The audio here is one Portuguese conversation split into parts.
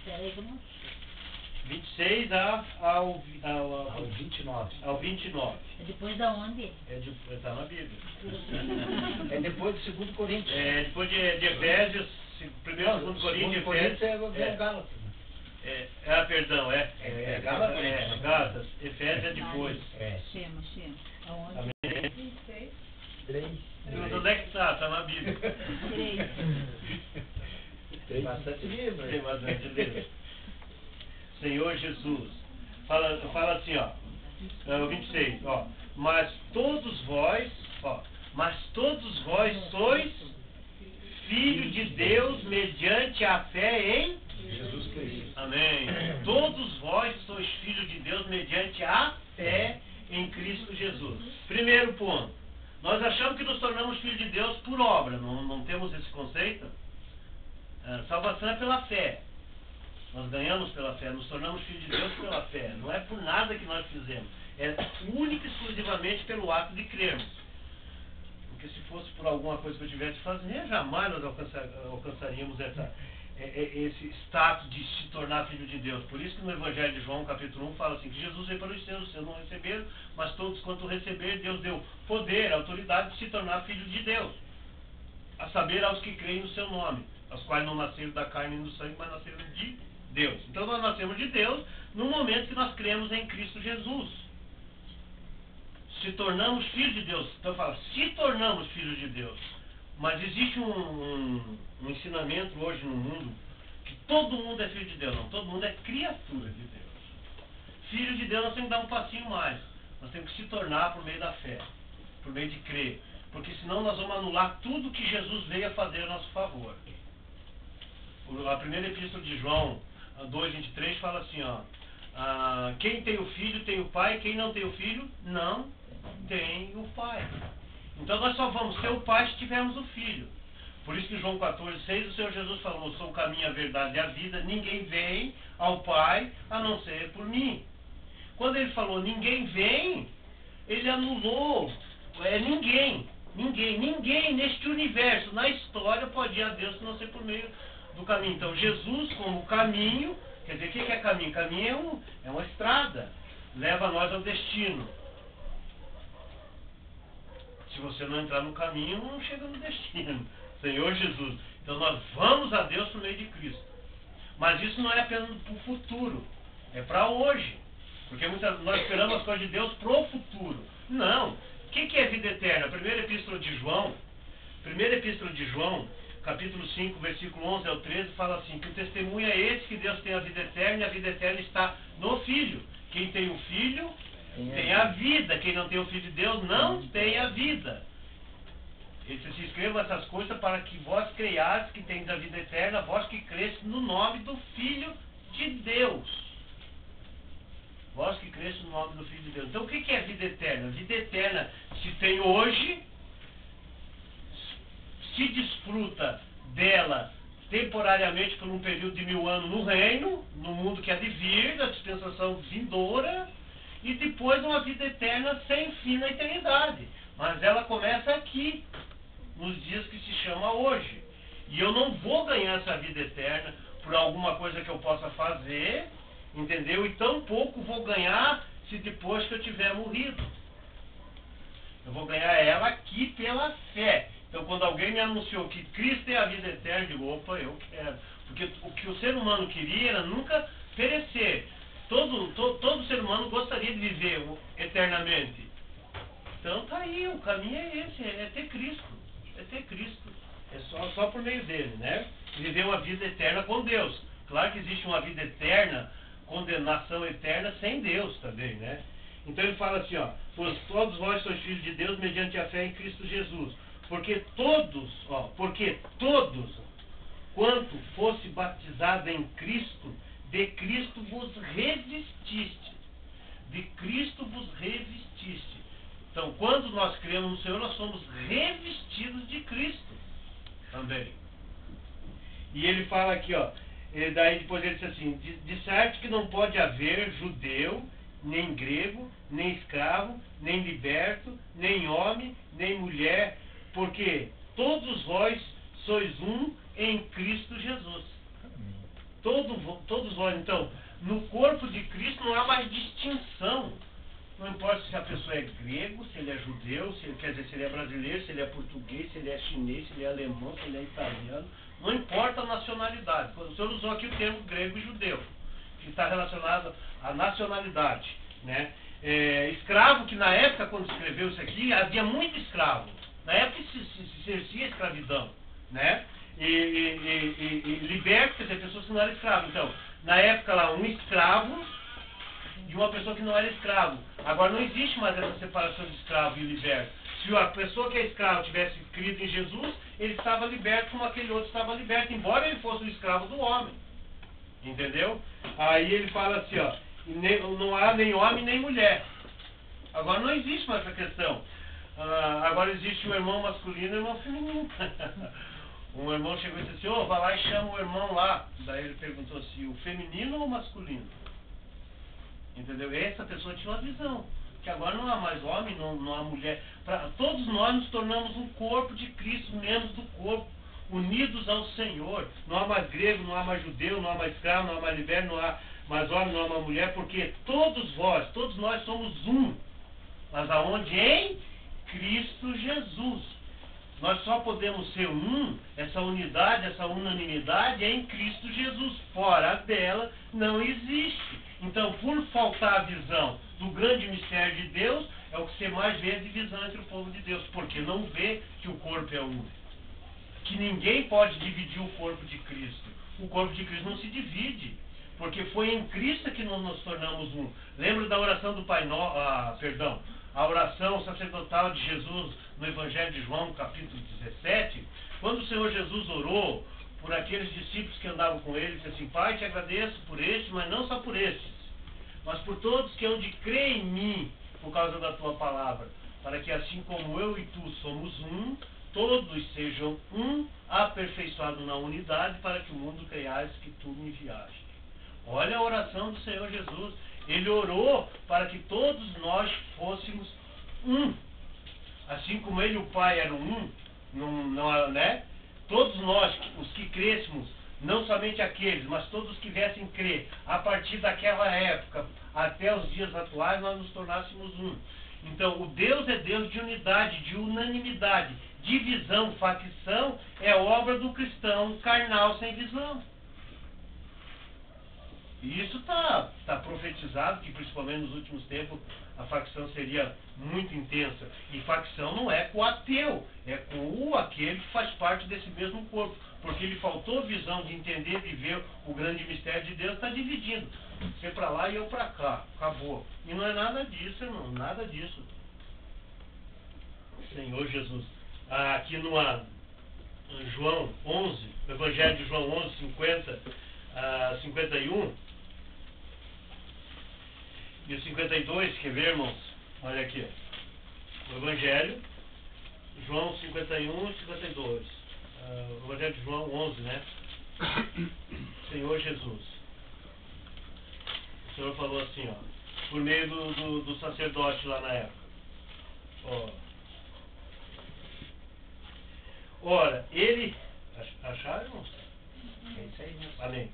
Peraí que eu não... 26 ao 29. Ao 29. É depois da onde? Está na Bíblia. É depois de 2 Coríntios. É depois de Efésios, 1 e 2 Coríntios, Efésios. É Gálatas. Perdão, Gálatas. Gálatas. Efésios é depois. Chama. Aonde? Amém. 3. Onde é que está? Está na Bíblia. 3. Tem bastante livro. Tem bastante livro. Senhor Jesus. Fala assim, ó. 26, ó. Mas todos vós sois filhos de Deus mediante a fé em Jesus Cristo. Amém. Todos vós sois filhos de Deus mediante a fé em Cristo Jesus. Primeiro ponto. Nós achamos que nos tornamos filhos de Deus por obra. Não temos esse conceito? Salvação é pela fé. Nós ganhamos pela fé, nos tornamos filhos de Deus pela fé. Não é por nada que nós fizemos. É única e exclusivamente pelo ato de crermos. Porque se fosse por alguma coisa que eu tivesse fazendo, jamais nós alcançaríamos esse status de se tornar filho de Deus. Por isso que no Evangelho de João, capítulo 1, fala assim, que Jesus veio para os seus não receberam, mas todos quanto receberam, Deus deu poder, autoridade de se tornar filho de Deus. A saber, aos que creem no seu nome, aos quais não nasceram da carne e do sangue, mas nasceram de Deus. Então nós nascemos de Deus no momento que nós cremos em Cristo Jesus. Se tornamos filhos de Deus. Então fala, se tornamos filhos de Deus. Mas existe um ensinamento hoje no mundo que todo mundo é filho de Deus. Não, todo mundo é criatura de Deus. Filho de Deus nós temos que dar um passinho mais. Nós temos que se tornar por meio da fé, por meio de crer. Porque senão nós vamos anular tudo que Jesus veio a fazer a nosso favor. A primeira epístola de João 2:23 fala assim, ó, quem tem o filho tem o pai, quem não tem o filho não tem o pai. Então nós só vamos ter o pai se tivermos o filho. Por isso que João 14:6 o Senhor Jesus falou, eu sou o caminho, a verdade e a vida, ninguém vem ao pai a não ser por mim. Quando ele falou ninguém vem, ele anulou, ninguém neste universo, na história pode ir a Deus se não ser por meio do caminho. Então Jesus como caminho, quer dizer, o que é caminho? Caminho é uma estrada, leva nós ao destino. Se você não entrar no caminho, não chega no destino. Senhor Jesus. Então nós vamos a Deus por meio de Cristo. Mas isso não é apenas para o futuro, é para hoje. Porque nós esperamos as coisas de Deus para o futuro. Não. O que é vida eterna? A primeira epístola de João, capítulo 5, versículo 11 ao 13, fala assim, que o testemunho é esse, que Deus tem a vida eterna, e a vida eterna está no Filho. Quem tem o Filho, tem a vida. Quem não tem o Filho de Deus, não tem a vida. Ele se escreva essas coisas para que vós creiais que tendes a vida eterna, vós que cresce no nome do Filho de Deus. Vós que cresce no nome do Filho de Deus. Então o que é vida eterna? Vida eterna se tem hoje, se desfruta dela temporariamente por um período de 1000 anos no reino, no mundo que há de vir, da dispensação vindoura, e depois uma vida eterna sem fim na eternidade. Mas ela começa aqui, nos dias que se chama hoje. E eu não vou ganhar essa vida eterna por alguma coisa que eu possa fazer, entendeu? E tampouco vou ganhar se depois que eu tiver morrido. Eu vou ganhar ela aqui pela fé. Então quando alguém me anunciou que Cristo é a vida eterna, eu digo, opa, eu quero. Porque o que o ser humano queria era nunca perecer. Todo ser humano gostaria de viver eternamente. Então tá aí, o caminho é esse, é ter Cristo. É ter Cristo. É só por meio dele, né? Viver uma vida eterna com Deus. Claro que existe uma vida eterna, condenação eterna sem Deus também, né? Então ele fala assim, ó, pois todos vós sois filhos de Deus mediante a fé em Cristo Jesus. Porque todos, quanto fosse batizado em Cristo, de Cristo vos revestiste. De Cristo vos revestiste. Então, quando nós cremos no Senhor, nós somos revestidos de Cristo também. E ele fala aqui, ó, daí depois ele diz assim, de certo que não pode haver judeu, nem grego, nem escravo, nem liberto, nem homem, nem mulher, porque todos vós sois um em Cristo Jesus. Todos todos vós. Então, no corpo de Cristo não há mais distinção. Não importa se a pessoa é grego, se ele é judeu, se ele é brasileiro, se ele é português, se ele é chinês, se ele é alemão, se ele é italiano. Não importa a nacionalidade. O senhor usou aqui o termo grego e judeu, que está relacionado à nacionalidade, né? Escravo, que na época, quando escreveu isso aqui, havia muito escravo. Na época se exercia a escravidão, né? E liberto, quer dizer, pessoas que não eram escravos. Então, na época lá, um escravo de uma pessoa que não era escravo. Agora não existe mais essa separação de escravo e liberto. Se a pessoa que é escravo tivesse crido em Jesus, ele estava liberto como aquele outro estava liberto, embora ele fosse o escravo do homem. Entendeu? Aí ele fala assim, ó, não há nem homem nem mulher. Agora não existe mais essa questão. Agora existe o irmão masculino e o irmão feminino. Um irmão chegou e disse assim, vai lá e chama o irmão lá. Daí ele perguntou assim, o feminino ou o masculino? Entendeu? Essa pessoa tinha uma visão, que agora não há mais homem, não há mulher. Todos nós nos tornamos um corpo de Cristo, membros do corpo, unidos ao Senhor. Não há mais grego, não há mais judeu, não há mais escravo, não há mais liberto, não há mais homem, não há mais mulher, porque todos nós somos um. Mas aonde? Em Cristo Jesus. Nós só podemos ser um, essa unidade, essa unanimidade é em Cristo Jesus. Fora dela não existe. Então, por faltar a visão do grande mistério de Deus, é o que você mais vê a divisão entre o povo de Deus, porque não vê que o corpo é um. Que ninguém pode dividir o corpo de Cristo. O corpo de Cristo não se divide, porque foi em Cristo que nós nos tornamos um. Lembra da oração do Pai Nosso, a oração sacerdotal de Jesus no Evangelho de João, capítulo 17, quando o Senhor Jesus orou por aqueles discípulos que andavam com ele, disse assim, Pai, te agradeço por estes, mas não só por estes, mas por todos que hão de crer em mim por causa da tua palavra, para que assim como eu e tu somos um, todos sejam um, aperfeiçoados na unidade, para que o mundo creias que tu me enviaste. Olha a oração do Senhor Jesus. Ele orou para que todos nós fôssemos um. Assim como ele e o Pai eram um, né? Todos nós, os que crêssemos, não somente aqueles, mas todos os que viessem crer, a partir daquela época até os dias atuais, nós nos tornássemos um. Então, o Deus é Deus de unidade, de unanimidade. Divisão, facção, é obra do cristão carnal sem visão. E isso está profetizado, que principalmente nos últimos tempos a facção seria muito intensa. E facção não é com o ateu, é com aquele que faz parte desse mesmo corpo. Porque lhe faltou visão de entender, viver o grande mistério de Deus, está dividindo. Você para lá e eu para cá. Acabou. E não é nada disso, irmão, nada disso. Senhor Jesus. Aqui no João 11, Evangelho de João 11, 50 a 51... E o 52, quer ver, irmãos? Olha aqui. O Evangelho, João 51 e 52. O Evangelho de João 11, né? Senhor Jesus. O Senhor falou assim, ó. Por meio do sacerdote lá na época. Ó. Ora, ele... Acharam, irmãos? É isso aí, né? Amém.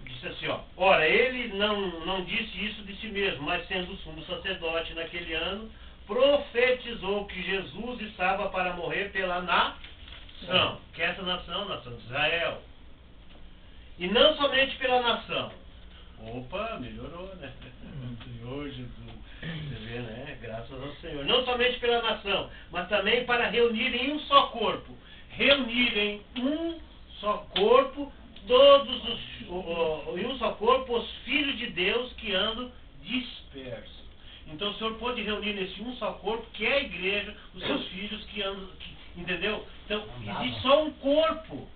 Disse assim, ó, ora, ele não disse isso de si mesmo, mas sendo sumo sacerdote naquele ano, profetizou que Jesus estava para morrer pela nação, que essa nação de Israel. E não somente pela nação. Opa, melhorou, né? Senhor Jesus. Você vê, né? Graças ao Senhor. Não somente pela nação, mas também para reunir em um só corpo. Reunir em um só corpo em um só corpo os filhos de Deus que andam dispersos. Então o Senhor pode reunir nesse um só corpo, que é a igreja, os seus filhos que andam, entendeu? Então existe só um corpo.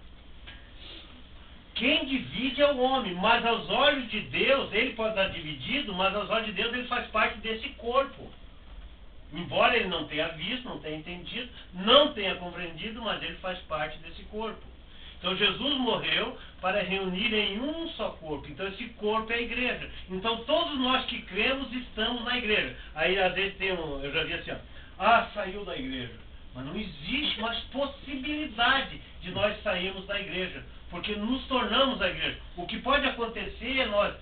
Quem divide é o homem, mas aos olhos de Deus, ele pode estar dividido, mas aos olhos de Deus ele faz parte desse corpo. Embora ele não tenha visto, não tenha entendido, não tenha compreendido, mas ele faz parte desse corpo. Então Jesus morreu para reunir em um só corpo. Então esse corpo é a igreja. Então todos nós que cremos estamos na igreja. Aí às vezes eu já vi assim, ó, saiu da igreja. Mas não existe mais possibilidade de nós sairmos da igreja. Porque nos tornamos a igreja. O que pode acontecer é nós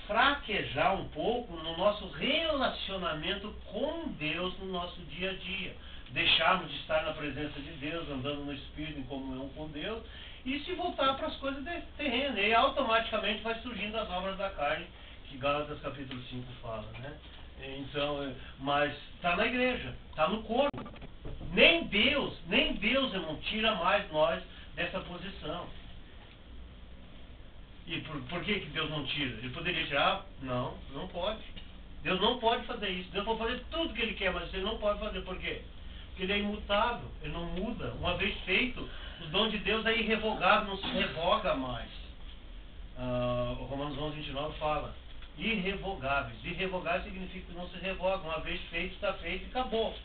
fraquejar um pouco no nosso relacionamento com Deus no nosso dia a dia. Deixarmos de estar na presença de Deus, andando no Espírito, em comunhão com Deus, e se voltar para as coisas terrenas. E automaticamente vai surgindo as obras da carne, que Gálatas capítulo 5 fala, né? Então, mas está na igreja, está no corpo. Nem Deus, irmão, tira mais nós dessa posição. E por que Deus não tira? Ele poderia tirar? Não, não pode. Deus não pode fazer isso. Deus pode fazer tudo que Ele quer, mas Ele não pode fazer. Por quê? Porque Ele é imutável, Ele não muda. Uma vez feito, o dom de Deus é irrevogável, não se revoga mais. O Romanos 11:29 fala, irrevogáveis. Irrevogável significa que não se revoga. Uma vez feito, está feito e acabou.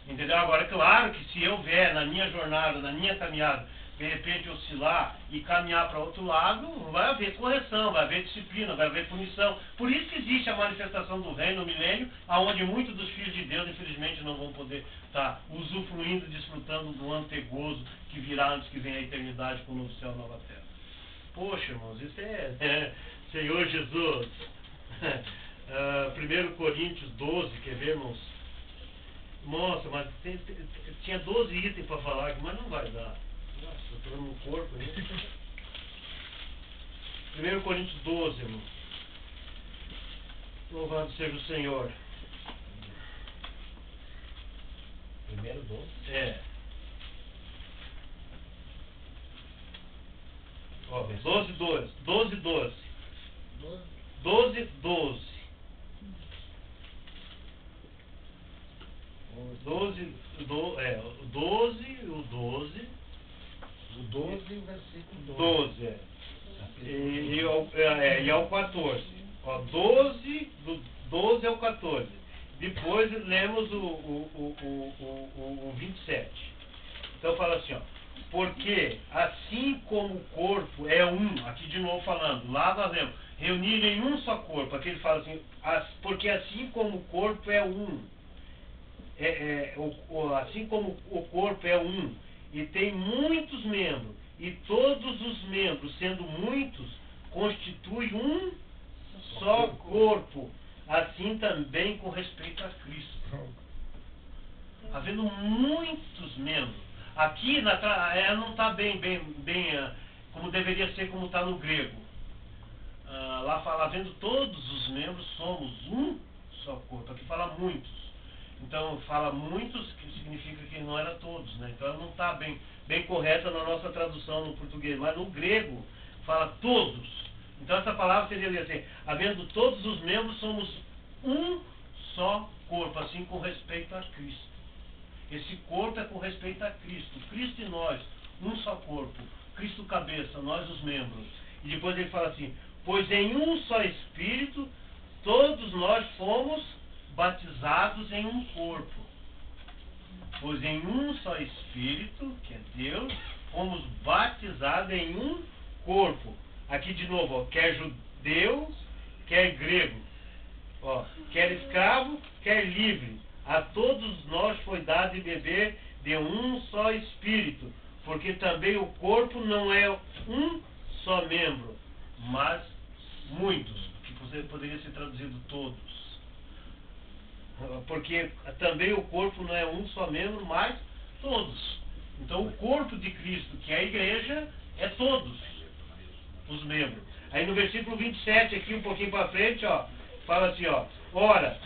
Entendeu? Agora, claro que se eu vier na minha jornada, na minha caminhada, de repente oscilar e caminhar para outro lado, vai haver correção, vai haver disciplina, vai haver punição. Por isso que existe a manifestação do reino no milênio, onde muitos dos filhos de Deus, infelizmente, não vão poder estar usufruindo, desfrutando do antegozo que virá antes que venha a eternidade com o novo céu e nova terra. Poxa, irmãos, isso Senhor Jesus. 1 Coríntios 12, quer ver, irmãos? Nossa, mas tinha 12 itens para falar aqui, mas não vai dar. Nossa, eu estou no corpo aí. 1 Coríntios 12, irmão. Louvado seja o Senhor. Primeiro 12? É. Ó, 12, 12. 12, 12. 12, 12. 12, o 12. O 12 e o versículo 12, é. E ao 14. Ó, 12, do 12 ao 14. Depois lemos o 27. Então fala assim, ó. Porque assim como o corpo é um, aqui de novo falando, lá nós lemos, reunir em um só corpo. Aqui ele fala assim, porque assim como o corpo é um, assim como o corpo é um e tem muitos membros, e todos os membros, sendo muitos, constituem um só corpo, assim também com respeito a Cristo. Havendo muitos membros, aqui não está bem como deveria ser, como está no grego. Lá fala, havendo todos os membros, somos um só corpo. Aqui fala muitos. Então, fala muitos, que significa que não era todos, né? Então, ela não está bem correta na nossa tradução no português, mas no grego fala todos. Então, essa palavra seria assim, havendo todos os membros, somos um só corpo, assim com respeito a Cristo. Esse corpo é com respeito a Cristo. Cristo e nós, um só corpo. Cristo cabeça, nós os membros. E depois ele fala assim, pois em um só Espírito, todos nós fomos batizados em um corpo. Pois em um só Espírito, que é Deus, fomos batizados em um corpo. Aqui de novo, ó, quer judeu, quer grego, ó, quer escravo, quer livre. A todos nós foi dado de beber de um só Espírito, porque também o corpo não é um só membro, mas muitos, que poderia ser traduzido todos. Porque também o corpo não é um só membro, mas todos. Então o corpo de Cristo, que é a igreja, é todos os membros. Aí no versículo 27, aqui um pouquinho para frente, ó, fala assim, ó, ora,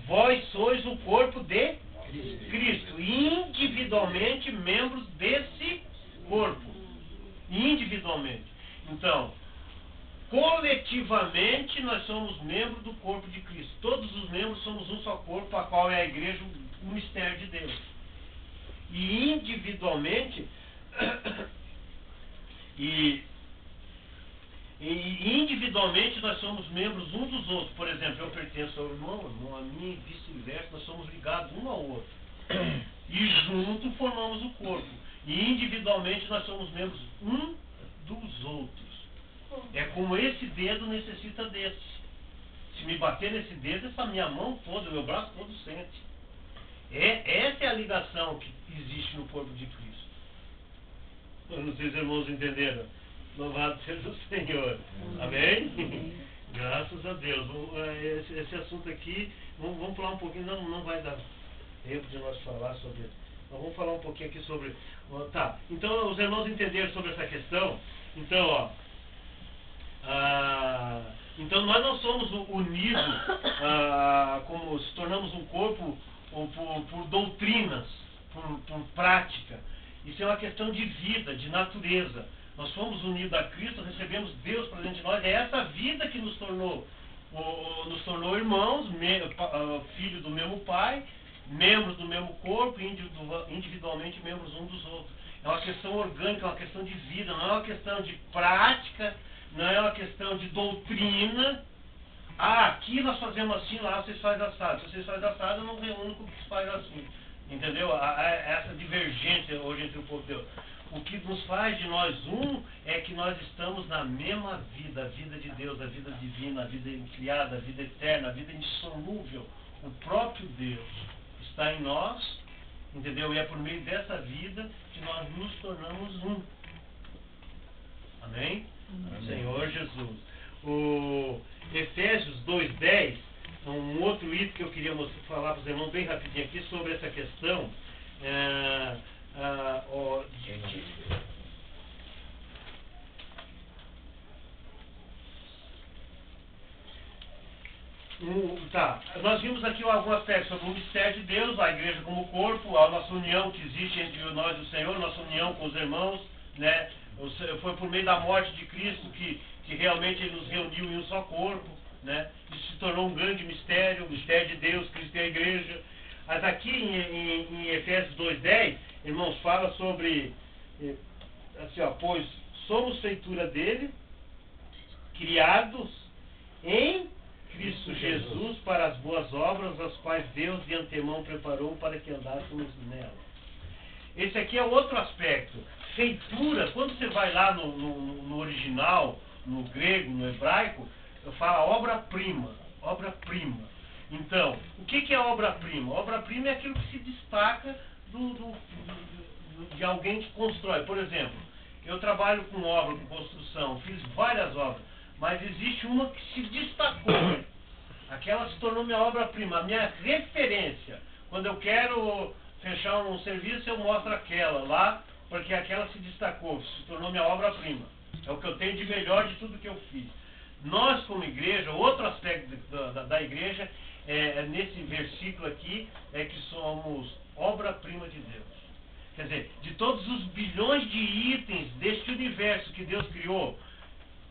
vós sois o corpo de Cristo, individualmente membros desse corpo. Individualmente. Então, coletivamente nós somos membros do corpo de Cristo. Todos os membros somos um só corpo, a qual é a igreja, o mistério de Deus. E individualmente individualmente nós somos membros uns dos outros. Por exemplo, eu pertenço ao irmão a mim e vice-versa, nós somos ligados um ao outro. E junto formamos o corpo. E individualmente nós somos membros um dos outros. É como esse dedo necessita desse. Se me bater nesse dedo, essa minha mão toda, meu braço todo sente. Essa é a ligação que existe no corpo de Cristo. Eu não sei se os irmãos entenderam. Louvado seja o Senhor. Amém? Graças a Deus. Esse assunto aqui, vamos falar um pouquinho, não vai dar tempo de nós falar sobre isso. Nós vamos falar um pouquinho aqui sobre... Tá, então os irmãos entenderam sobre essa questão. Então, então nós não somos unidos, como se tornamos um corpo por doutrinas, por prática. Isso é uma questão de vida, de natureza. Nós fomos unidos a Cristo, recebemos Deus para dentro de nós. É essa vida que nos tornou irmãos, filhos do mesmo Pai, membros do mesmo corpo, individualmente membros uns dos outros. É uma questão orgânica, é uma questão de vida, não é uma questão de prática, não é uma questão de doutrina. Aqui nós fazemos assim, lá vocês fazem assado. Se vocês fazem assado, eu não reúno com o que se faz assim. Entendeu? Essa divergência hoje entre o povo de Deus. O que nos faz de nós um é que nós estamos na mesma vida, a vida de Deus, a vida divina, a vida criada, a vida eterna, a vida indissolúvel. O próprio Deus está em nós, entendeu? E é por meio dessa vida que nós nos tornamos um. Amém? Amém. Senhor Jesus. O Efésios 2:10, um outro item que eu queria falar para os irmãos bem rapidinho aqui sobre essa questão. Nós vimos aqui alguns aspectos sobre o mistério de Deus, a igreja como corpo, a nossa união que existe entre nós e o Senhor, nossa união com os irmãos, né? Foi por meio da morte de Cristo que realmente Ele nos reuniu em um só corpo, né? Isso se tornou um grande mistério, o mistério de Deus, Cristo e a igreja. Mas aqui em Efésios 2:10, irmãos, fala sobre, assim, pois somos feitura dele, criados em Cristo Jesus para as boas obras, as quais Deus de antemão preparou para que andássemos nelas. Esse aqui é outro aspecto. Feitura, quando você vai lá no original, no grego, no hebraico, fala obra-prima, obra-prima. Então, o que é obra-prima? Obra-prima é aquilo que se destaca de alguém que constrói. Por exemplo, eu trabalho com obra, com construção, fiz várias obras, mas existe uma que se destacou. Aquela se tornou minha obra-prima, a minha referência. Quando eu quero fechar um serviço, eu mostro aquela lá, porque aquela se destacou, se tornou minha obra-prima. É o que eu tenho de melhor de tudo que eu fiz. Nós, como igreja, outro aspecto da igreja, nesse versículo aqui, é que somos obra-prima de Deus. Quer dizer, de todos os bilhões de itens deste universo que Deus criou,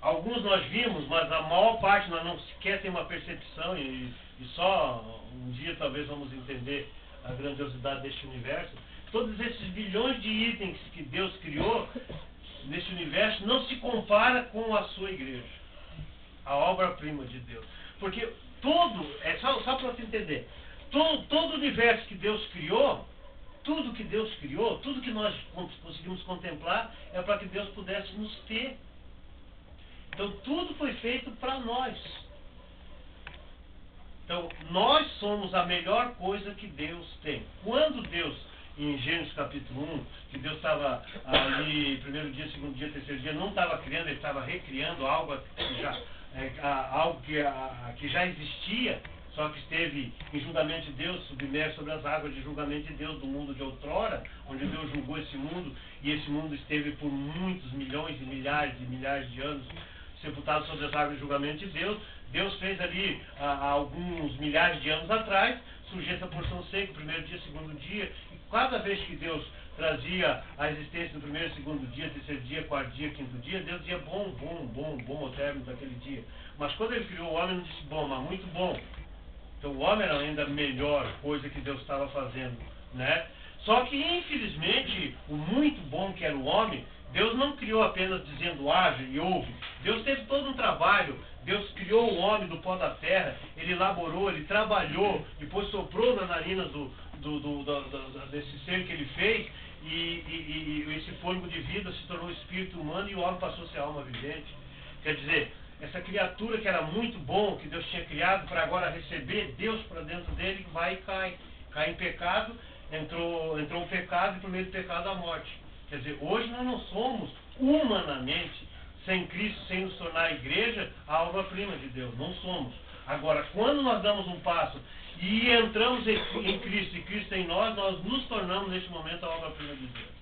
alguns nós vimos, mas a maior parte nós não sequer tem uma percepção, e só um dia talvez vamos entender a grandiosidade deste universo. Todos esses bilhões de itens que Deus criou nesse universo não se compara com a sua igreja, a obra-prima de Deus. Porque só para você entender, todo o universo que Deus criou, tudo que Deus criou, tudo que nós conseguimos contemplar, é para que Deus pudesse nos ter. Então tudo foi feito para nós. Então nós somos a melhor coisa que Deus tem. Quando Deus, em Gênesis capítulo 1, que Deus estava ali, primeiro dia, segundo dia, terceiro dia, não estava criando, Ele estava recriando algo que já existia, só que esteve em julgamento de Deus, submerso sobre as águas de julgamento de Deus do mundo de outrora, onde Deus julgou esse mundo, e esse mundo esteve por muitos milhões e milhares de anos sepultado sobre as águas de julgamento de Deus. Deus fez ali, há alguns milhares de anos atrás, surgir essa porção seca, primeiro dia, segundo dia, e cada vez que Deus trazia a existência do primeiro, segundo dia, terceiro dia, quarto dia, quinto dia, Deus dizia bom ao término daquele dia. Mas quando Ele criou o homem, não disse bom, mas muito bom. Então o homem era ainda a melhor coisa que Deus estava fazendo, né? Só que, infelizmente, o muito bom que era o homem, Deus não criou apenas dizendo haja e ouve. Deus teve todo um trabalho. Deus criou o homem do pó da terra, Ele elaborou, Ele trabalhou, depois soprou na narina desse ser que Ele fez, e esse fôlego de vida se tornou espírito humano e o homem passou a ser alma vivente. Quer dizer, essa criatura que era muito bom, que Deus tinha criado para agora receber Deus para dentro dele, vai e cai em pecado, entrou o pecado e por meio do pecado a morte. Quer dizer, hoje nós não somos humanamente, sem Cristo, sem nos tornar a igreja, a obra-prima de Deus. Não somos. Agora, quando nós damos um passo e entramos em Cristo e Cristo em nós, nós nos tornamos neste momento a obra-prima de Deus.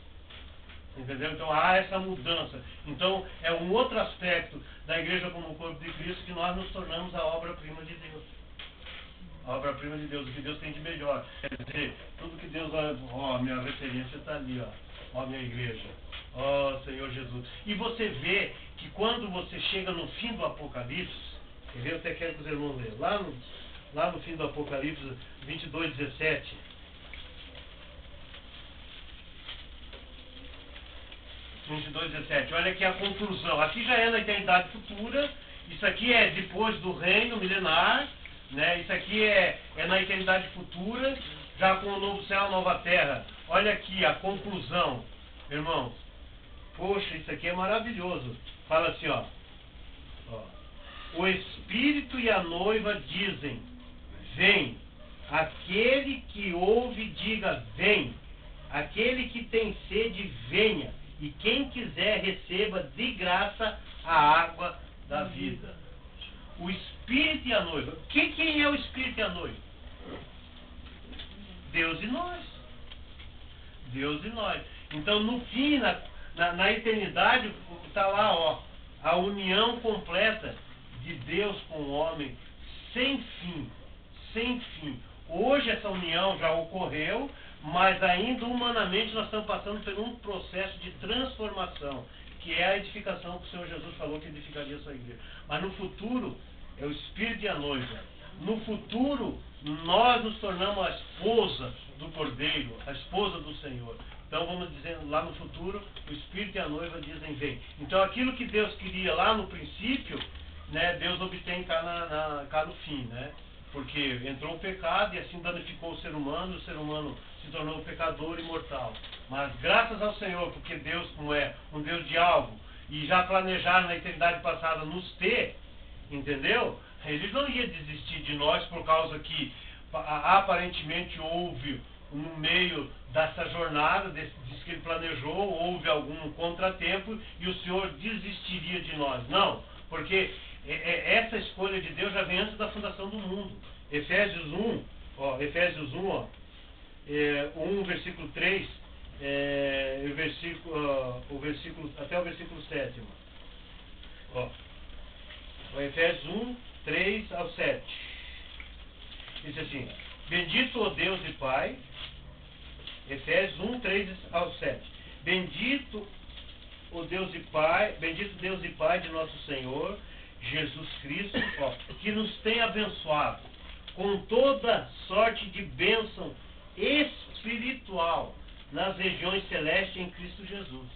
Entendeu? Então há essa mudança. Então é um outro aspecto da igreja como o corpo de Cristo, que nós nos tornamos a obra-prima de Deus. A obra-prima de Deus, o que Deus tem de melhor. Quer dizer, tudo que Deus... Ó, minha referência está ali, ó, minha igreja. Ó, Senhor Jesus. E você vê que quando você chega no fim do Apocalipse, quer ver? Eu até quero que os irmãos leiam. Lá no fim do Apocalipse 22:17. Olha aqui a conclusão. Aqui já é na eternidade futura. Isso aqui é depois do reino milenar, né? Isso aqui é na eternidade futura, já com o novo céu, a nova terra. Olha aqui a conclusão, irmãos. Poxa, isso aqui é maravilhoso. Fala assim, ó. O Espírito e a noiva dizem: vem. Aquele que ouve, diga: vem. Aquele que tem sede, venha. E quem quiser, receba de graça a água da vida. O Espírito e a noiva. Quem é o Espírito e a noiva? Deus e nós. Deus e nós. Então, no fim, na eternidade, está lá, ó, a união completa de Deus com o homem, sem fim. Sem fim. Hoje essa união já ocorreu, mas ainda humanamente nós estamos passando por um processo de transformação, que é a edificação que o Senhor Jesus falou que edificaria a sua igreja. Mas no futuro, é o Espírito e a noiva. No futuro, nós nos tornamos a esposa do Cordeiro, a esposa do Senhor. Então vamos dizendo, lá no futuro, o Espírito e a noiva dizem: vem. Então aquilo que Deus queria lá no princípio, né, Deus obtém cá no fim, né? Porque entrou o pecado e assim danificou o ser humano se tornou pecador e mortal. Mas graças ao Senhor, porque Deus, como é um Deus de algo, e já planejaram na eternidade passada nos ter, entendeu? Ele não ia desistir de nós por causa que aparentemente houve, no meio dessa jornada, diz que ele planejou, houve algum contratempo e o Senhor desistiria de nós. Não, porque essa escolha de Deus já vem antes da fundação do mundo. Efésios 1, versículo 3, até o versículo 7. Efésios 1, 3 ao 7. Diz assim: bendito o Deus e Pai. Efésios 1, 3 ao 7. Bendito Deus e Pai de nosso Senhor Jesus Cristo, que nos tem abençoado com toda sorte de bênção espiritual nas regiões celestes em Cristo Jesus.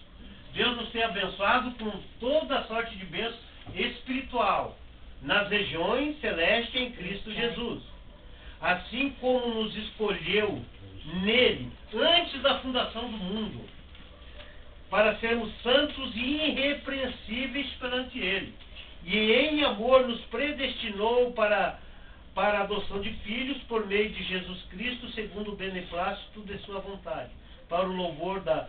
Deus nos tem abençoado com toda sorte de bênção espiritual nas regiões celestes em Cristo Jesus. Assim como nos escolheu nele antes da fundação do mundo, para sermos santos e irrepreensíveis perante ele. E em amor nos predestinou para a adoção de filhos por meio de Jesus Cristo, segundo o beneplácito de sua vontade, para o louvor da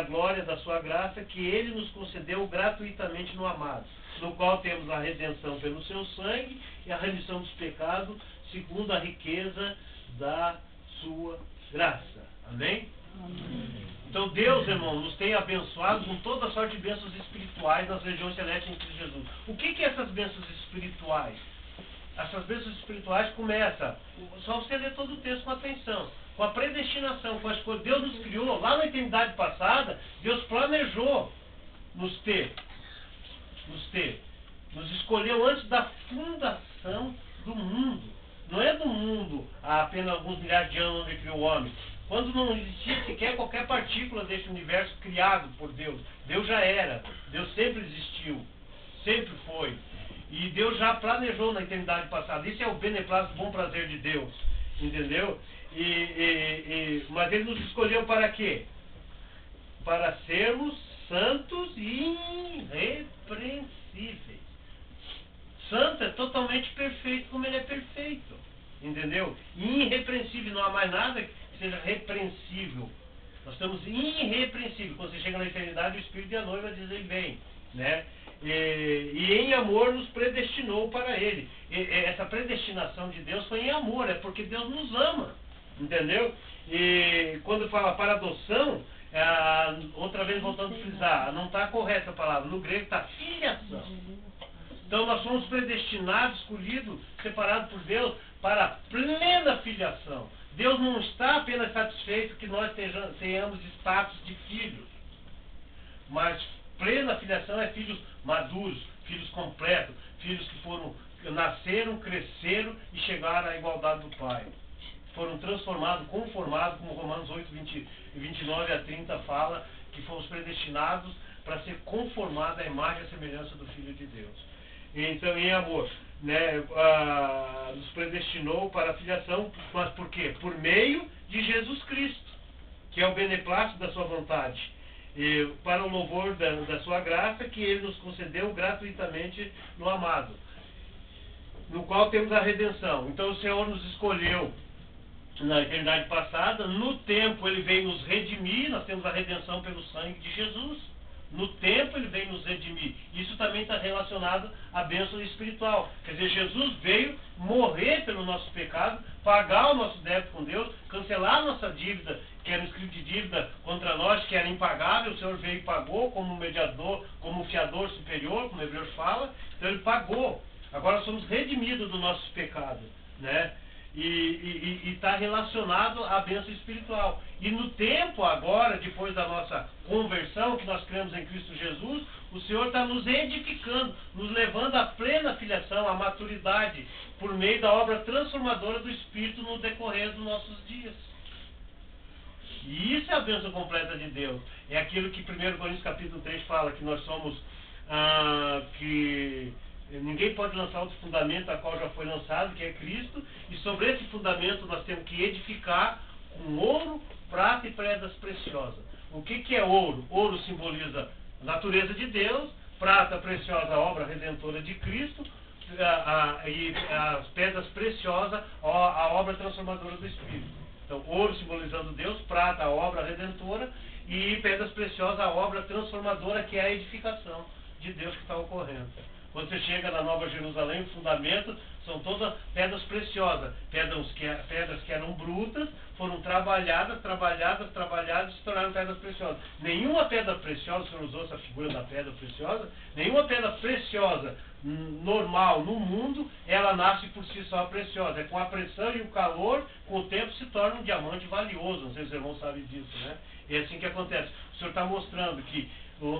glória da sua graça, que ele nos concedeu gratuitamente no amado, no qual temos a redenção pelo seu sangue e a remissão dos pecados, segundo a riqueza da sua graça. Amém? Amém. Então Deus, irmão, nos tem abençoado com toda sorte de bênçãos espirituais nas regiões celestes em Cristo Jesus. O que é essas bênçãos espirituais? Essas bênçãos espirituais começam, só você ler todo o texto com atenção, com a predestinação, com a escolha. Deus nos criou, lá na eternidade passada, Deus planejou nos ter. Nos escolheu antes da fundação do mundo. Não é do mundo há apenas alguns milhares de anos onde ele criou o homem. Quando não existia sequer qualquer partícula desse universo criado por Deus. Deus já era. Deus sempre existiu. Sempre foi. E Deus já planejou na eternidade passada. Isso é o beneplácito, o bom prazer de Deus. Entendeu? Mas Ele nos escolheu para quê? Para sermos santos e irrepreensíveis. Santo é totalmente perfeito como Ele é perfeito. Entendeu? Irrepreensível, não há mais nada que seja repreensível. Nós estamos irrepreensíveis. Quando você chega na eternidade, o Espírito e a noiva dizem vem, né? E em amor nos predestinou para Ele. Essa predestinação de Deus foi em amor, é porque Deus nos ama, entendeu? E quando fala para adoção, outra vez voltando a frisar, não está correta a palavra, no grego está filiação. Então nós somos predestinados, escolhidos, separados por Deus para a plena filiação. Deus não está apenas satisfeito que nós tenhamos status de filhos, mas plena filiação é filhos maduros, filhos completos, filhos que nasceram, cresceram e chegaram à igualdade do Pai. Foram transformados, conformados, como Romanos 8, 29 a 30 fala, que fomos predestinados para ser conformados à imagem e à semelhança do Filho de Deus. Então, em amor, né, nos predestinou para a filiação, mas por quê? Por meio de Jesus Cristo, que é o beneplácito da sua vontade, e para o louvor da sua graça, que Ele nos concedeu gratuitamente no amado, no qual temos a redenção. Então, o Senhor nos escolheu na eternidade passada, no tempo Ele veio nos redimir, nós temos a redenção pelo sangue de Jesus. No tempo Ele veio nos redimir. Isso também está relacionado à bênção espiritual. Quer dizer, Jesus veio morrer pelo nosso pecado, pagar o nosso débito com Deus, cancelar a nossa dívida, que era um escrito de dívida contra nós, que era impagável. O Senhor veio e pagou como mediador, como fiador superior, como Hebreus fala. Então Ele pagou. Agora somos redimidos do nosso pecado, né? E está relacionado à bênção espiritual. E no tempo agora, depois da nossa conversão, que nós cremos em Cristo Jesus, o Senhor está nos edificando, nos levando à plena filiação, à maturidade, por meio da obra transformadora do Espírito no decorrer dos nossos dias. E isso é a bênção completa de Deus. É aquilo que 1 Coríntios capítulo 3 fala, que nós somos, que ninguém pode lançar outro fundamento a qual já foi lançado, que é Cristo, e sobre esse fundamento nós temos que edificar com ouro, prata e pedras preciosas. O que é ouro? Ouro simboliza a natureza de Deus, prata preciosa, a obra redentora de Cristo, e as pedras preciosas, a obra transformadora do Espírito. Então, ouro simbolizando Deus, prata, a obra redentora, e pedras preciosas, a obra transformadora, que é a edificação de Deus que está ocorrendo. Quando você chega na Nova Jerusalém, o fundamento são todas pedras preciosas, pedras que eram brutas, foram trabalhadas e se tornaram pedras preciosas. Nenhuma pedra preciosa, o Senhor usou essa figura da pedra preciosa, nenhuma pedra preciosa normal no mundo, ela nasce por si só preciosa. É com a pressão e o calor, com o tempo se torna um diamante valioso. Não sei se os irmãos sabem disso, né? É assim que acontece. O Senhor está mostrando que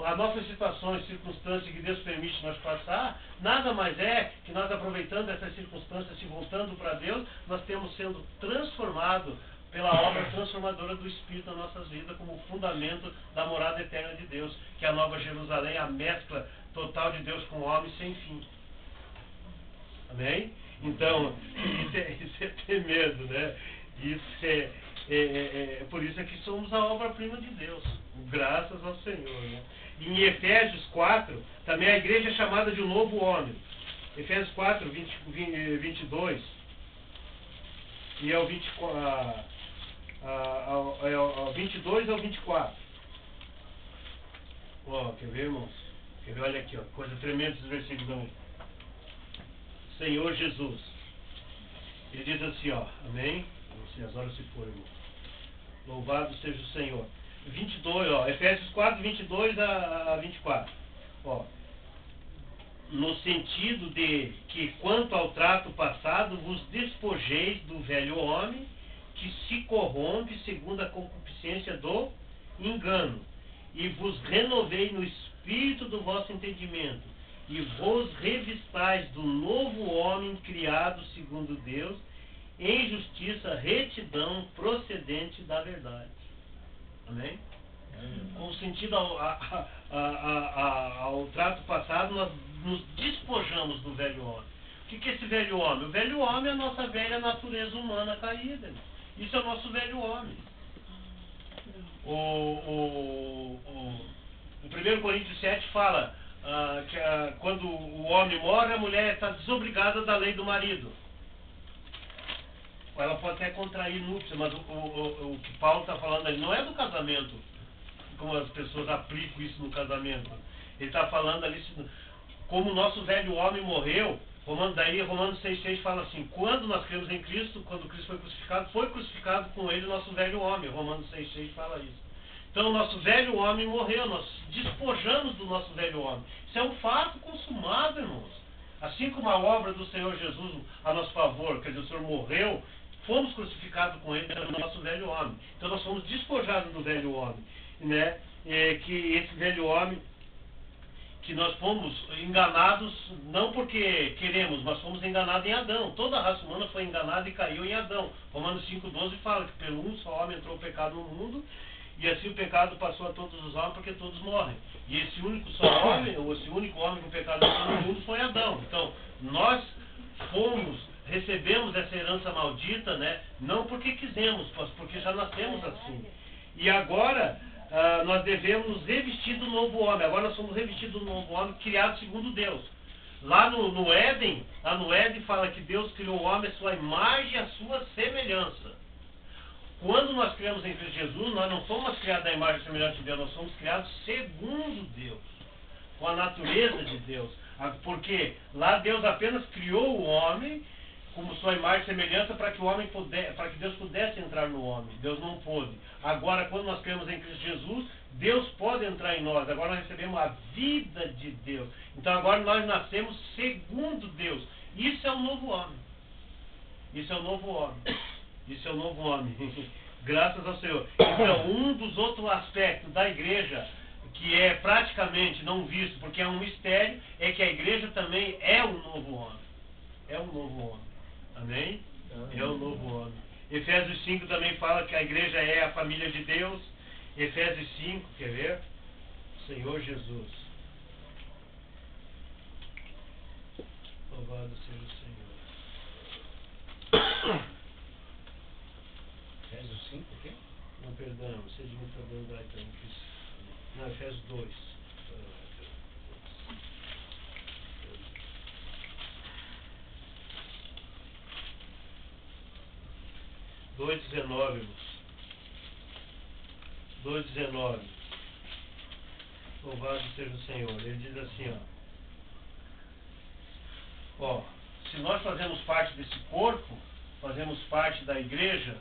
as nossas situações, circunstâncias que Deus permite nós passar, nada mais é que nós, aproveitando essas circunstâncias, se voltando para Deus, nós temos sendo transformados pela obra transformadora do Espírito na nossas vidas, como fundamento da morada eterna de Deus, que é a Nova Jerusalém, a mescla total de Deus com o homem sem fim. Amém? Então, isso é tremendo, né? Isso é por isso é que somos a obra-prima de Deus, graças ao Senhor, né? Em Efésios 4, também a igreja é chamada de um novo homem. Efésios 4, 22, e é o 22 ao 24. Ó, quer ver, irmãos? Quer ver? Olha aqui, ó, coisa tremenda esses versículos aí. Senhor Jesus. Ele diz assim, ó, amém? Não sei, as horas se foram, irmão. Louvado seja o Senhor. 22, ó, Efésios 4, 22 a 24. Ó, no sentido de que, quanto ao trato passado, vos despojeis do velho homem, que se corrompe segundo a concupiscência do engano, e vos renovei no espírito do vosso entendimento, e vos revistais do novo homem criado segundo Deus, em justiça, retidão, procedente da verdade. Amém? Com sentido ao trato passado, nós nos despojamos do velho homem. O que é esse velho homem? O velho homem é a nossa velha natureza humana caída. Isso é o nosso velho homem. O 1 Coríntios 7 fala que quando o homem morre, a mulher está desobrigada da lei do marido. ela pode até contrair núpcias, mas o que Paulo está falando ali não é do casamento, como as pessoas aplicam isso no casamento. Ele está falando ali, como o nosso velho homem morreu, Romanos 6,6 fala assim, quando nós cremos em Cristo, quando Cristo foi crucificado com ele o nosso velho homem. Romanos 6,6 fala isso. Então o nosso velho homem morreu, nós despojamos do nosso velho homem. Isso é um fato consumado, irmãos. Assim como a obra do Senhor Jesus a nosso favor, quer dizer, o Senhor morreu, fomos crucificados com ele no nosso velho homem. Então nós fomos despojados do velho homem, né? Que esse velho homem, que nós fomos enganados, não porque queremos, mas fomos enganados em Adão. Toda a raça humana foi enganada e caiu em Adão. Romanos 5,12 fala que pelo um só homem entrou o pecado no mundo, e assim o pecado passou a todos os homens, porque todos morrem. E esse único só homem, ou esse único homem que o pecado entrou no mundo foi Adão. Então, nós recebemos essa herança maldita, né? Não porque quisemos, mas porque já nascemos assim. E agora, nós devemos revestir do novo homem. Agora nós somos revestidos do novo homem, criado segundo Deus. Lá no Éden fala que Deus criou o homem à sua imagem e à sua semelhança. Quando nós criamos em Cristo Jesus, nós não somos criados à imagem e semelhança de Deus, nós somos criados segundo Deus, com a natureza de Deus. Porque lá Deus apenas criou o homem como sua imagem e semelhança para que Deus pudesse entrar no homem. Deus não pôde. Agora, quando nós cremos em Cristo Jesus, Deus pode entrar em nós. Agora nós recebemos a vida de Deus. Então agora nós nascemos segundo Deus. Isso é o novo homem. Isso é o novo homem. Isso é o novo homem. Graças ao Senhor. Então, um dos outros aspectos da igreja, que é praticamente não visto, porque é um mistério, é que a igreja também é um novo homem. É um novo homem. Amém? É um novo homem. Efésios 5 também fala que a igreja é a família de Deus. Efésios 5, quer ver? Senhor Jesus. Louvado seja o Senhor. Efésios 5, o quê? Não, perdão, você devia estar dando lá então. Não, Efésios 2. 2,19, irmãos. 2,19. Louvado seja o Senhor. Ele diz assim, ó, se nós fazemos parte desse corpo, fazemos parte da igreja,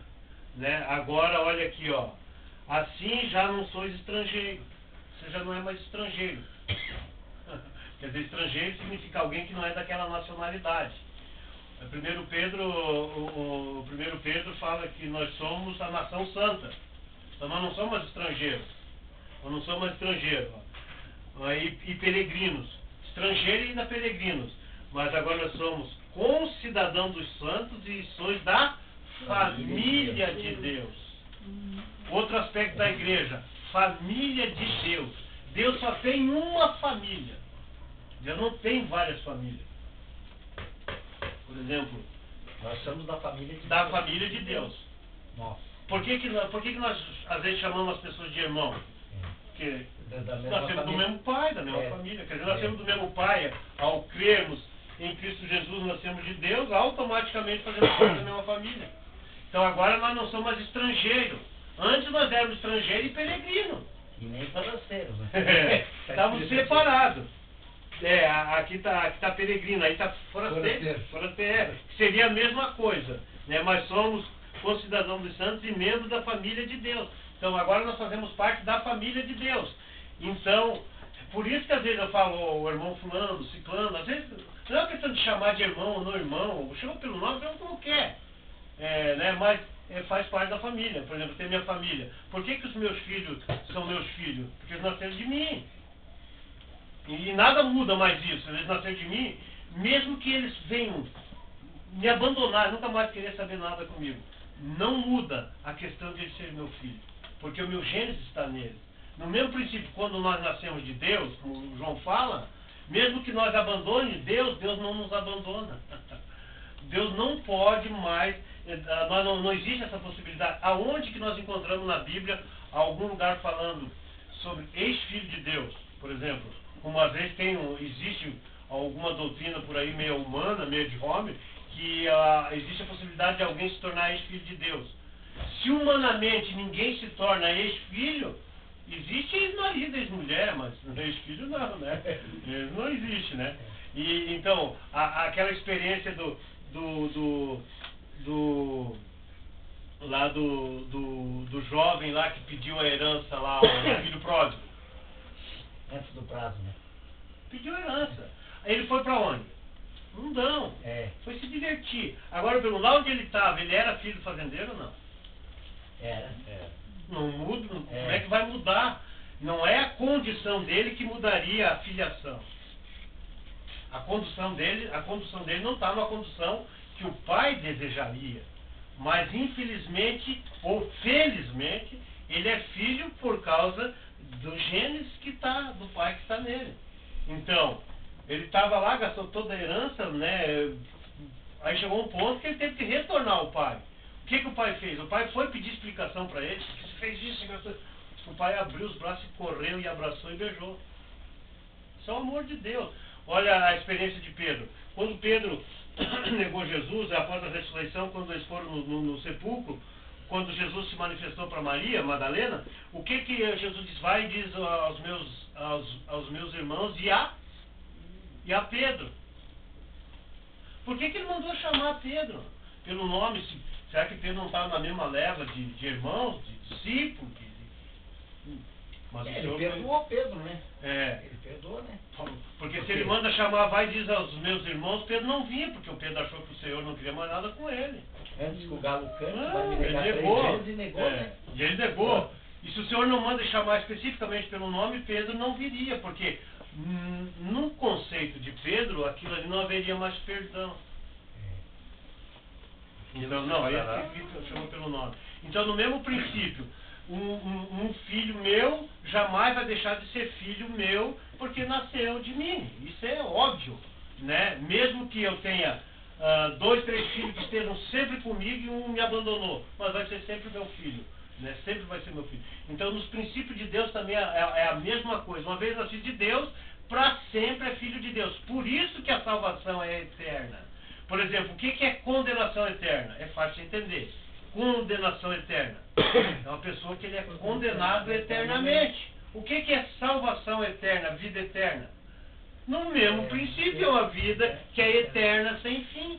né? Agora olha aqui, ó. Assim já não sois estrangeiro. Você já não é mais estrangeiro. Quer dizer, estrangeiro significa alguém que não é daquela nacionalidade. O 1 Pedro fala que nós somos a nação santa. Então nós não somos mais estrangeiros. Nós não somos mais estrangeiros. E peregrinos. Estrangeiros e ainda peregrinos. Mas agora nós somos concidadãos dos santos e sois da família de Deus. Outro aspecto da igreja, família de Deus. Deus só tem uma família. Deus não tem várias famílias. Por exemplo, nós somos da família de da Deus. Família de Deus. Nossa. Por que nós às vezes chamamos as pessoas de irmão? Porque nós temos do mesmo pai, da mesma família. Quer dizer, nós temos do mesmo pai. Ao crermos em Cristo Jesus, nós temos de Deus, automaticamente fazemos parte da mesma família. Então agora nós não somos mais estrangeiros. Antes nós éramos estrangeiros e peregrinos. E nem forasteiros, né? Estávamos separados. Aqui está peregrino, aí está forasteiro. Seria a mesma coisa, né? Mas somos concidadãos dos santos e membros da família de Deus. Então agora nós fazemos parte da família de Deus. Então, por isso que às vezes eu falo, o irmão fulano, ciclano, às vezes não é uma questão de chamar de irmão ou não irmão, chama pelo nome, chama como quer. Né? Mas faz parte da família. Por exemplo, tem minha família. Por que os meus filhos são meus filhos? Porque eles nasceram de mim. E nada muda mais isso. Eles nasceram de mim, mesmo que eles venham me abandonar, nunca mais querer saber nada comigo. Não muda a questão de ele ser meu filho. Porque o meu gênese está nele. No mesmo princípio, quando nós nascemos de Deus, como o João fala, mesmo que nós abandonemos Deus, Deus não nos abandona. Deus não pode mais, não existe essa possibilidade. Aonde que nós encontramos na Bíblia algum lugar falando sobre ex-filho de Deus, por exemplo? Como às vezes existe alguma doutrina por aí meio humana, meio de homem, que existe a possibilidade de alguém se tornar ex-filho de Deus. Se humanamente ninguém se torna ex-filho, existe ex-marido, ex-mulher, mas ex-filho não, né? Não existe, né? E então, aquela experiência do jovem lá que pediu a herança lá, o filho pródigo. Antes do prazo, né? Pediu a herança. Aí ele foi pra onde? Mundão. Foi se divertir. Agora, pelo lá onde ele estava, ele era filho do fazendeiro ou não? Era. Não muda, como é que vai mudar? Não é a condição dele que mudaria a filiação. A condução dele não está numa condução que o pai desejaria. Mas infelizmente, ou felizmente, ele é filho por causa do genes do pai que está nele. Então, ele estava lá, gastou toda a herança, né? Aí chegou um ponto que ele teve que retornar ao pai. O que o pai fez? O pai foi pedir explicação para ele. Você fez isso, você gastou. O pai abriu os braços e correu e abraçou e beijou. Isso é o amor de Deus. Olha a experiência de Pedro. Quando Pedro negou Jesus, após a ressurreição, quando eles foram no sepulcro, quando Jesus se manifestou para Maria, Madalena, o que Jesus diz? Vai e diz aos meus irmãos e a Pedro. Por que ele mandou chamar Pedro? Pelo nome, será que Pedro não estava na mesma leva de irmãos, de discípulos? Mas ele perdoou Pedro, né? Ele perdoou, né? Porque se ele manda chamar, vai e diz aos meus irmãos, Pedro não vinha, porque o Pedro achou que o Senhor não queria mais nada com ele. Antes que o galo cante, vai me negar ele 3 negou. vezes e negou, né? E ele negou. E se o Senhor não manda chamar especificamente pelo nome, Pedro não viria, porque no conceito de Pedro, aquilo ali não haveria mais perdão. Então, não, ele chamou pelo nome. Então, no mesmo princípio, um filho meu jamais vai deixar de ser filho meu porque nasceu de mim. Isso é óbvio, né? Mesmo que eu tenha 2, 3 filhos que estejam sempre comigo e um me abandonou, mas vai ser sempre meu filho, né? Sempre vai ser meu filho. Então, nos princípios de Deus também é a mesma coisa. Uma vez nascido de Deus, para sempre é filho de Deus. Por isso que a salvação é eterna. Por exemplo, o que é condenação eterna? É fácil de entender. Condenação eterna é uma pessoa que ele é condenado eternamente. O que é salvação eterna, vida eterna? No mesmo princípio, é uma vida que é eterna, sem fim.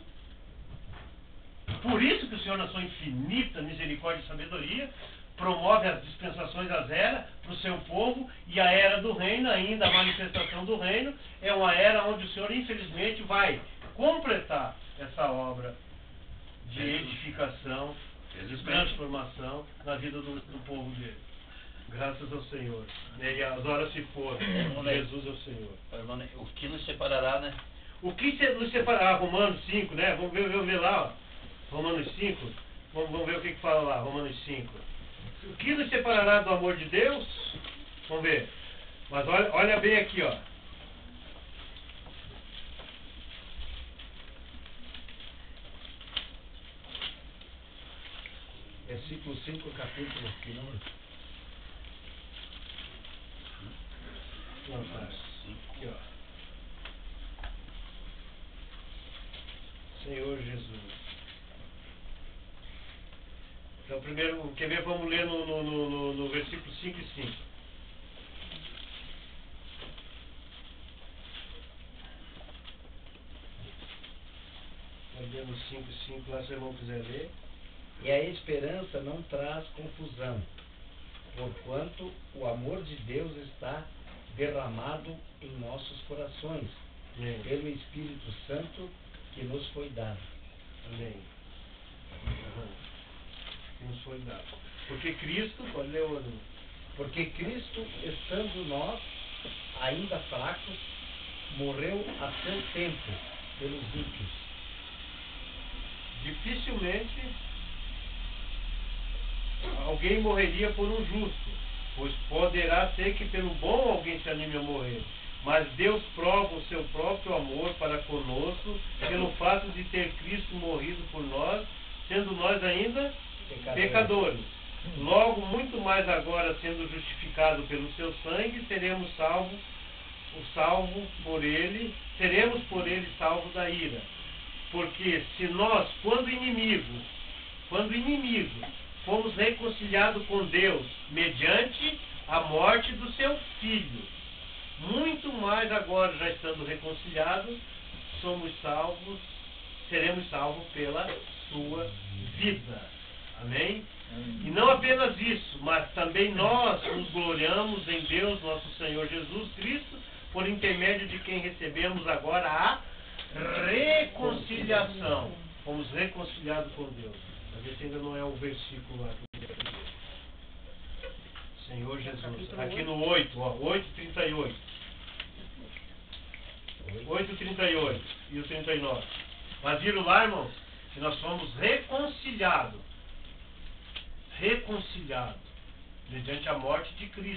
Por isso que o Senhor, na sua infinita misericórdia e sabedoria, promove as dispensações das eras para o seu povo, e a era do reino, ainda a manifestação do reino, é uma era onde o Senhor, infelizmente, vai completar essa obra de edificação, de transformação na vida do povo dele. Graças ao Senhor. E as horas se foram. Jesus é o Senhor. O que nos separará, né? O que nos separará? Romanos 5, né? Vamos ver lá, ó. Romanos 5. Vamos ver o que fala lá, Romanos 5. O que nos separará do amor de Deus? Vamos ver. Mas olha bem aqui, ó. Versículo 5, capítulo 5. Não, tá. Aqui, ó. Senhor Jesus. Então, primeiro, quer ver? Vamos ler no versículo 5 e 5. Vamos ler no 5 e 5, lá se o irmão quiser ler. E a esperança não traz confusão, porquanto o amor de Deus está derramado em nossos corações, pelo Espírito Santo que nos foi dado. Amém. Nos foi dado. Porque Cristo, pode ler o... Porque Cristo, estando nós ainda fracos, morreu a seu tempo pelos ímpios. Dificilmente alguém morreria por um justo, pois poderá ser que pelo bom alguém se anime a morrer. Mas Deus prova o seu próprio amor para conosco pelo fato de ter Cristo morrido por nós, sendo nós ainda pecadores. Logo, muito mais agora, sendo justificado pelo seu sangue, seremos por ele salvos da ira. Porque se nós, quando inimigo, fomos reconciliados com Deus mediante a morte do seu Filho, muito mais agora, já estando reconciliados, seremos salvos pela sua vida. Amém? E não apenas isso, mas também nós nos gloriamos em Deus, nosso Senhor Jesus Cristo, por intermédio de quem recebemos agora a reconciliação. Fomos reconciliados com Deus. Mas esse ainda não é o versículo lá. Senhor Jesus. Aqui no 8, ó, 8:38. 8:38 e o 39. Mas viram lá, irmãos, que nós fomos reconciliados mediante a morte de Cristo.